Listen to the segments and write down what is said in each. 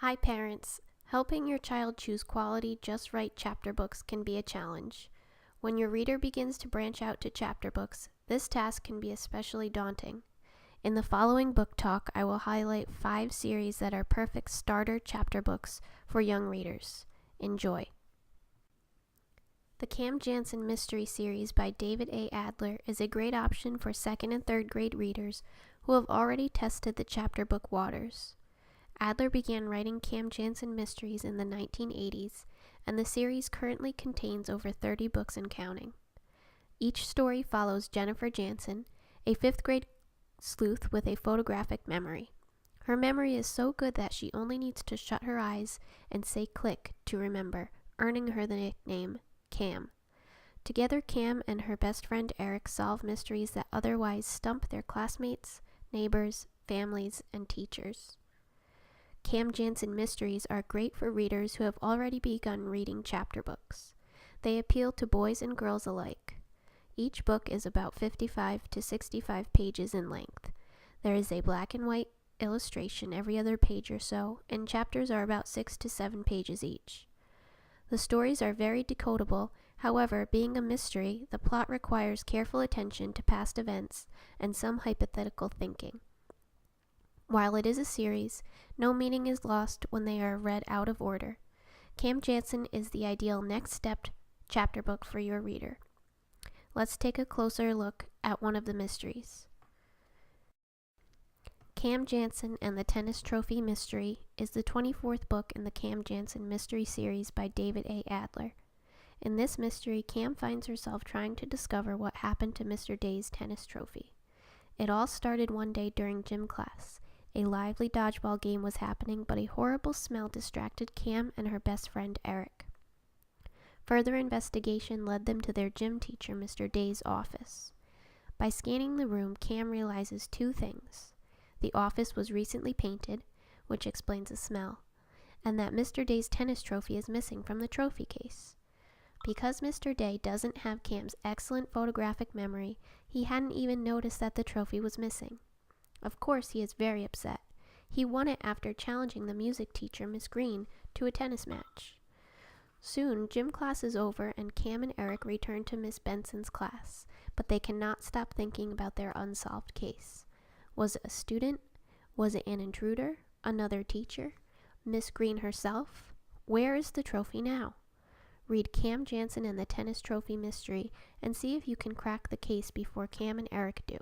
Hi parents. Helping your child choose quality, just right chapter books can be a challenge. When your reader begins to branch out to chapter books, this task can be especially daunting. In the following book talk, I will highlight 5 series that are perfect starter chapter books for young readers. Enjoy. The Cam Jansen Mystery Series by David A. Adler is a great option for 2nd and 3rd grade readers who have already tested the chapter book waters. Adler began writing Cam Jansen mysteries in the 1980s, and the series currently contains over 30 books and counting. Each story follows Jennifer Jansen, a 5th grade sleuth with a photographic memory. Her memory is so good that she only needs to shut her eyes and say click to remember, earning her the nickname Cam. Together, Cam and her best friend Eric solve mysteries that otherwise stump their classmates, neighbors, families, and teachers. Cam Jansen mysteries are great for readers who have already begun reading chapter books. They appeal to boys and girls alike. Each book is about 55 to 65 pages in length. There is a black and white illustration every other page or so, and chapters are about 6 to 7 pages each. The stories are very decodable. However, being a mystery, the plot requires careful attention to past events and some hypothetical thinking. While it is a series, no meaning is lost when they are read out of order. Cam Jansen is the ideal next step chapter book for your reader. Let's take a closer look at one of the mysteries. Cam Jansen and the Tennis Trophy Mystery is the 24th book in the Cam Jansen Mystery Series by David A. Adler. In this mystery, Cam finds herself trying to discover what happened to Mr. Day's tennis trophy. It all started one day during gym class. A lively dodgeball game was happening, but a horrible smell distracted Cam and her best friend Eric. Further investigation led them to their gym teacher, Mr. Day's office. By scanning the room, Cam realizes 2 things. The office was recently painted, which explains the smell, and that Mr. Day's tennis trophy is missing from the trophy case. Because Mr. Day doesn't have Cam's excellent photographic memory, he hadn't even noticed that the trophy was missing. Of course, he is very upset. He won it after challenging the music teacher, Miss Green, to a tennis match. Soon, gym class is over and Cam and Eric return to Miss Benson's class, but they cannot stop thinking about their unsolved case. Was it a student? Was it an intruder? Another teacher? Miss Green herself? Where is the trophy now? Read Cam Jansen and the Tennis Trophy Mystery and see if you can crack the case before Cam and Eric do.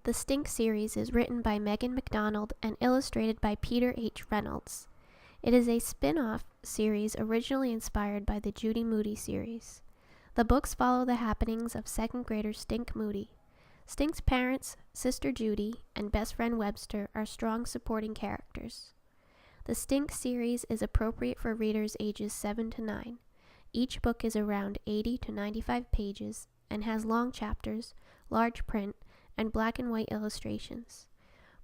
The Stink series is written by Megan McDonald and illustrated by Peter H. Reynolds. It is a spin-off series originally inspired by the Judy Moody series. The books follow the happenings of 2nd grader Stink Moody. Stink's parents, sister Judy, and best friend Webster are strong supporting characters. The Stink series is appropriate for readers ages 7 to 9. Each book is around 80 to 95 pages and has long chapters, large print, and black and white illustrations.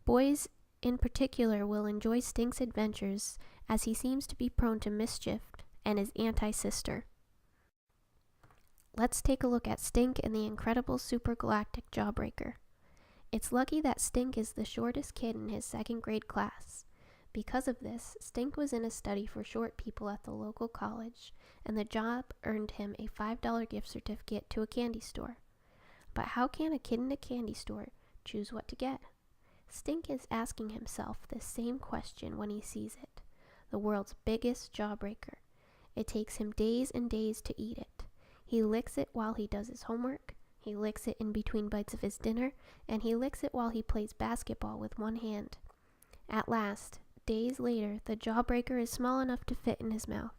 Boys in particular will enjoy Stink's adventures as he seems to be prone to mischief and is anti-sister. Let's take a look at Stink and the incredible supergalactic jawbreaker. It's lucky that Stink is the shortest kid in his 2nd grade class. Because of this, Stink was in a study for short people at the local college, and the job earned him a $5 gift certificate to a candy store. But how can a kid in a candy store choose what to get? Stink is asking himself the same question when he sees it. The world's biggest jawbreaker. It takes him days and days to eat it. He licks it while he does his homework, he licks it in between bites of his dinner, and he licks it while he plays basketball with one hand. At last, days later, the jawbreaker is small enough to fit in his mouth.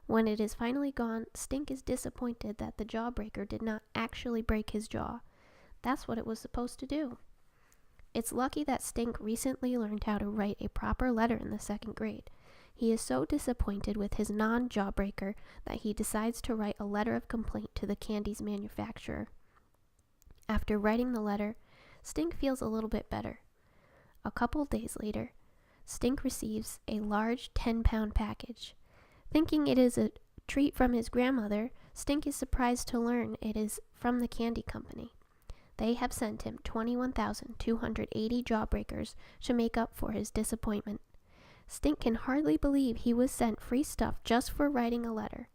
When it is finally gone, Stink is disappointed that the jawbreaker did not actually break his jaw. That's what it was supposed to do. It's lucky that Stink recently learned how to write a proper letter in the 2nd grade. He is so disappointed with his non-jawbreaker that he decides to write a letter of complaint to the candy's manufacturer. After writing the letter, Stink feels a little bit better. A couple days later, Stink receives a large 10-pound package. Thinking it is a treat from his grandmother, Stink is surprised to learn it is from the candy company. they have sent him 21,280 jawbreakers to make up for his disappointment. Stink can hardly believe he was sent free stuff just for writing a letter.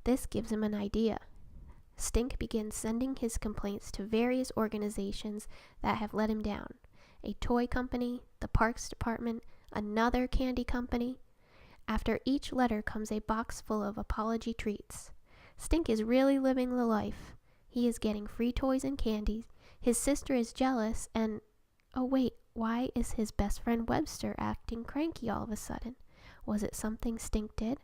This gives him an idea. Stink begins sending his complaints to various organizations that have let him down. A toy company, the parks department, another candy company. After each letter comes a box full of apology treats. Stink is really living the life. He is getting free toys and candies. His sister is jealous and... Oh wait, why is his best friend Webster acting cranky all of a sudden? Was it something Stink did?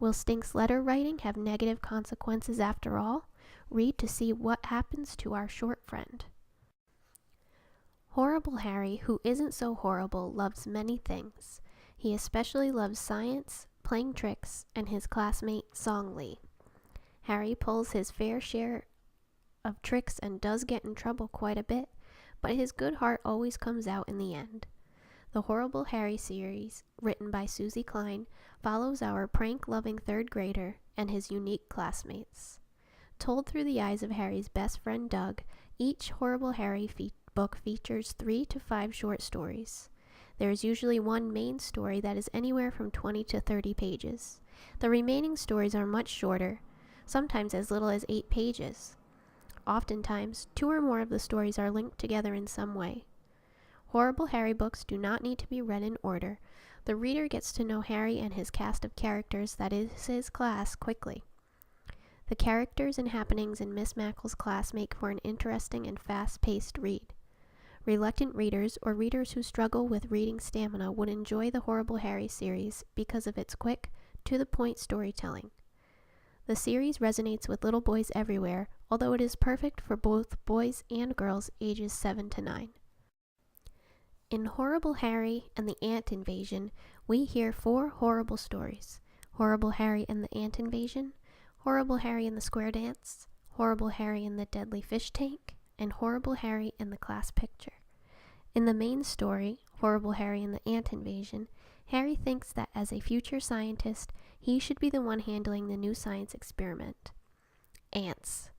Will Stink's letter writing have negative consequences after all? Read to see what happens to our short friend. Horrible Harry, who isn't so horrible, loves many things. He especially loves science, playing tricks, and his classmate Song Lee. Harry pulls his fair share of tricks and does get in trouble quite a bit, but his good heart always comes out in the end. The Horrible Harry series, written by Susie Klein, follows our prank-loving third grader and his unique classmates. Told through the eyes of Harry's best friend Doug, each Horrible Harry book features 3 to 5 short stories. There is usually one main story that is anywhere from 20 to 30 pages. The remaining stories are much shorter, sometimes as little as 8 pages. Oftentimes, 2 or more of the stories are linked together in some way. Horrible Harry books do not need to be read in order. The reader gets to know Harry and his cast of characters, that is his class, quickly. The characters and happenings in Miss Mackle's class make for an interesting and fast-paced read. Reluctant readers or readers who struggle with reading stamina would enjoy the Horrible Harry series because of its quick, to-the-point storytelling. The series resonates with little boys everywhere, although it is perfect for both boys and girls ages 7 to 9. In Horrible Harry and the Ant Invasion, we hear 4 horrible stories: Horrible Harry and the Ant Invasion, Horrible Harry and the Square Dance, Horrible Harry and the Deadly Fish Tank, and Horrible Harry and the Class Picture. In the main story, Horrible Harry and the Ant Invasion, Harry thinks that as a future scientist, he should be the one handling the new science experiment. Ants.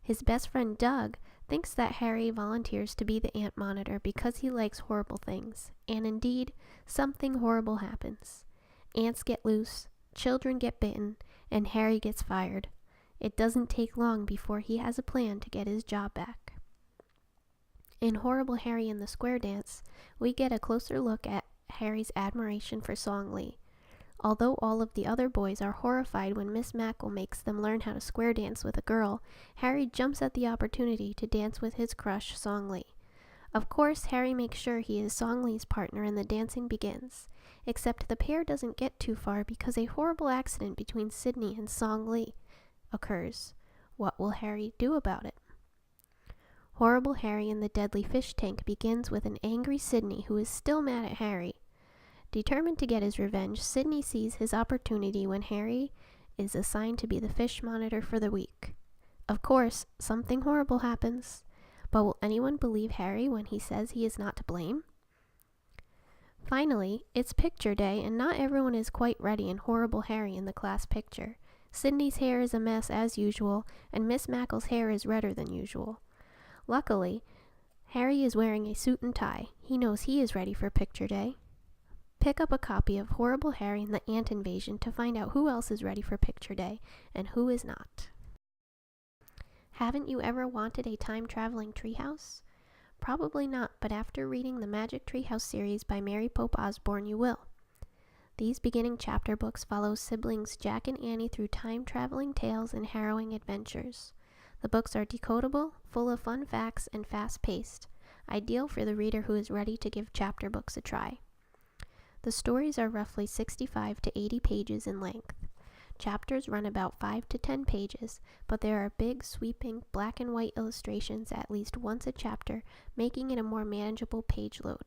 His best friend Doug thinks that Harry volunteers to be the ant monitor because he likes horrible things, and indeed, something horrible happens. Ants get loose, children get bitten, and Harry gets fired. It doesn't take long before he has a plan to get his job back. In Horrible Harry and the Square Dance, we get a closer look at Harry's admiration for Song Lee. Although all of the other boys are horrified when Miss Mackle makes them learn how to square dance with a girl, Harry jumps at the opportunity to dance with his crush, Song Lee. Of course, Harry makes sure he is Song Lee's partner and the dancing begins, except the pair doesn't get too far because a horrible accident between Sydney and Song Lee occurs. What will Harry do about it? Horrible Harry and the Deadly Fish Tank begins with an angry Sydney who is still mad at Harry. Determined to get his revenge, Sydney sees his opportunity when Harry is assigned to be the fish monitor for the week. Of course, something horrible happens, but will anyone believe Harry when he says he is not to blame? Finally, it's picture day and not everyone is quite ready in Horrible Harry in the class picture. Sydney's hair is a mess as usual, and Miss Mackle's hair is redder than usual. Luckily, Harry is wearing a suit and tie. He knows he is ready for picture day. Pick up a copy of Horrible Harry and the Ant Invasion to find out who else is ready for picture day and who is not. Haven't you ever wanted a time-traveling treehouse? Probably not, but after reading the Magic Treehouse series by Mary Pope Osborne, you will. These beginning chapter books follow siblings Jack and Annie through time-traveling tales and harrowing adventures. The books are decodable, full of fun facts, and fast-paced, ideal for the reader who is ready to give chapter books a try. The stories are roughly 65 to 80 pages in length. Chapters run about 5 to 10 pages, but there are big, sweeping, black and white illustrations at least once a chapter, making it a more manageable page load.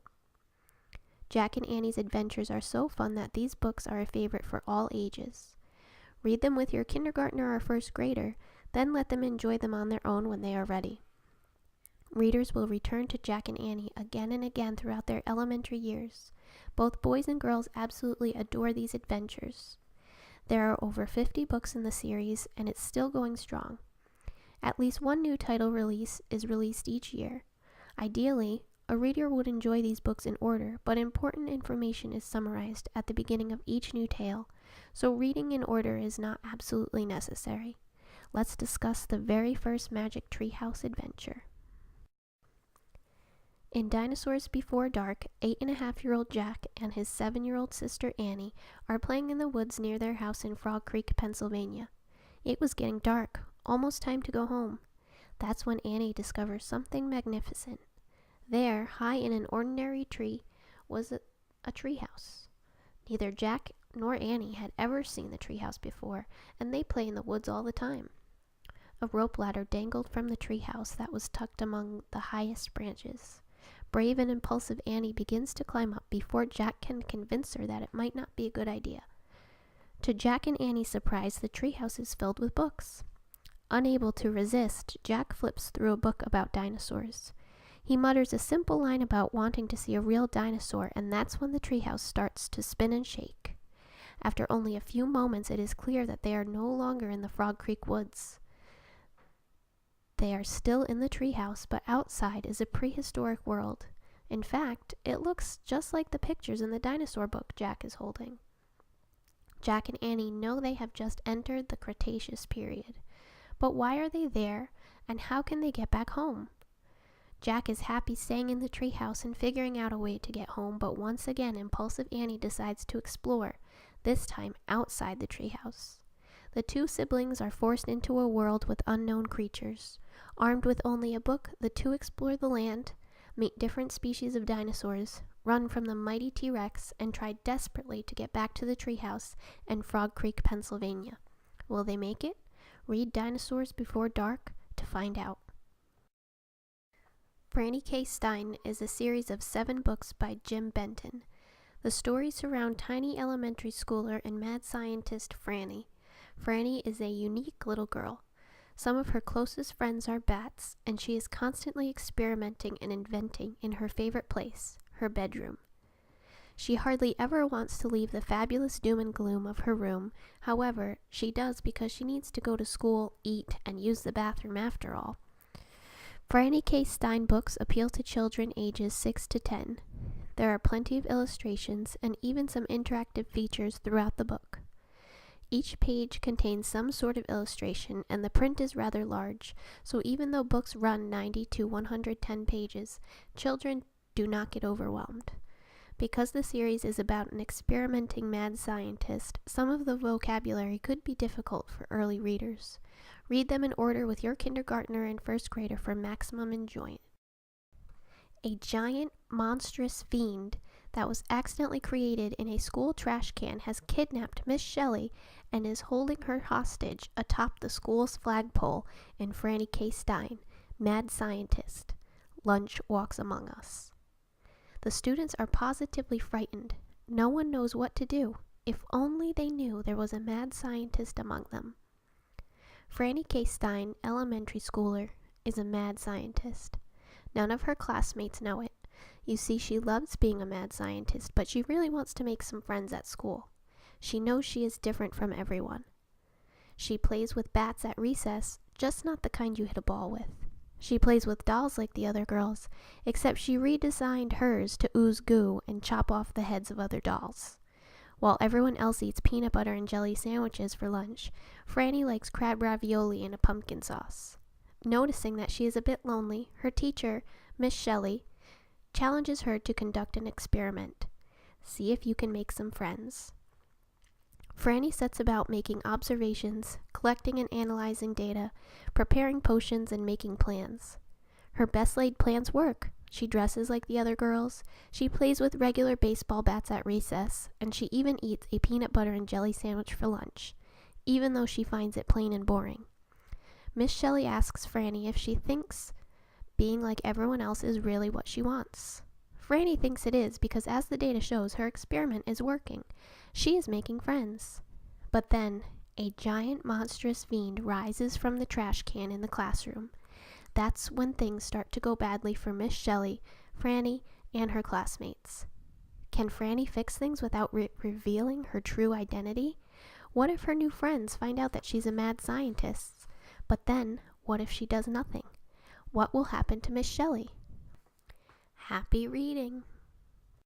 Jack and Annie's adventures are so fun that these books are a favorite for all ages. Read them with your kindergartner or first grader, then let them enjoy them on their own when they are ready. Readers will return to Jack and Annie again and again throughout their elementary years. Both boys and girls absolutely adore these adventures. There are over 50 books in the series, and it's still going strong. At least one new title release is released each year. Ideally, a reader would enjoy these books in order, but important information is summarized at the beginning of each new tale, so reading in order is not absolutely necessary. Let's discuss the very first Magic Treehouse adventure. In Dinosaurs Before Dark, 8.5-year-old Jack and his 7-year-old sister Annie are playing in the woods near their house in Frog Creek, Pennsylvania. It was getting dark, almost time to go home. That's when Annie discovers something magnificent. There, high in an ordinary tree, was a treehouse. Neither Jack nor Annie had ever seen the treehouse before, and they play in the woods all the time. A rope ladder dangled from the treehouse that was tucked among the highest branches. Brave and impulsive Annie begins to climb up before Jack can convince her that it might not be a good idea. To Jack and Annie's surprise, the treehouse is filled with books. Unable to resist, Jack flips through a book about dinosaurs. He mutters a simple line about wanting to see a real dinosaur, and that's when the treehouse starts to spin and shake. After only a few moments, it is clear that they are no longer in the Frog Creek woods. They are still in the treehouse, but outside is a prehistoric world. In fact, it looks just like the pictures in the dinosaur book Jack is holding. Jack and Annie know they have just entered the Cretaceous period. But why are they there, and how can they get back home? Jack is happy staying in the treehouse and figuring out a way to get home, but once again, impulsive Annie decides to explore, this time outside the treehouse. The two siblings are forced into a world with unknown creatures. Armed with only a book, the two explore the land, meet different species of dinosaurs, run from the mighty T-Rex, and try desperately to get back to the treehouse in Frog Creek, Pennsylvania. Will they make it? Read Dinosaurs Before Dark to find out. Franny K. Stein is a series of 7 books by Jim Benton. The stories surround tiny elementary schooler and mad scientist Franny. Franny is a unique little girl. Some of her closest friends are bats, and she is constantly experimenting and inventing in her favorite place, her bedroom. She hardly ever wants to leave the fabulous doom and gloom of her room. However, she does because she needs to go to school, eat, and use the bathroom after all. Franny K. Stein books appeal to children ages 6 to 10. There are plenty of illustrations and even some interactive features throughout the book. Each page contains some sort of illustration, and the print is rather large, so even though books run 90 to 110 pages, children do not get overwhelmed. Because the series is about an experimenting mad scientist, some of the vocabulary could be difficult for early readers. Read them in order with your kindergartner and first grader for maximum enjoyment. A giant, monstrous fiend that was accidentally created in a school trash can has kidnapped Miss Shelley and is holding her hostage atop the school's flagpole in Franny K. Stein, Mad Scientist. Lunch Walks Among Us. The students are positively frightened. No one knows what to do. If only they knew there was a mad scientist among them. Franny K. Stein, elementary schooler, is a mad scientist. None of her classmates know it. You see, she loves being a mad scientist, but she really wants to make some friends at school. She knows she is different from everyone. She plays with bats at recess, just not the kind you hit a ball with. She plays with dolls like the other girls, except she redesigned hers to ooze goo and chop off the heads of other dolls. While everyone else eats peanut butter and jelly sandwiches for lunch, Franny likes crab ravioli and a pumpkin sauce. Noticing that she is a bit lonely, her teacher, Miss Shelley, challenges her to conduct an experiment. See if you can make some friends. Franny sets about making observations, collecting and analyzing data, preparing potions, and making plans. Her best-laid plans work. She dresses like the other girls, she plays with regular baseball bats at recess, and she even eats a peanut butter and jelly sandwich for lunch, even though she finds it plain and boring. Miss Shelley asks Franny if she thinks being like everyone else is really what she wants. Franny thinks it is because, as the data shows, her experiment is working. She is making friends. But then, a giant monstrous fiend rises from the trash can in the classroom. That's when things start to go badly for Miss Shelley, Franny, and her classmates. Can Franny fix things without revealing her true identity? What if her new friends find out that she's a mad scientist? But then, What if she does nothing? What will happen to Miss Shelley? Happy reading!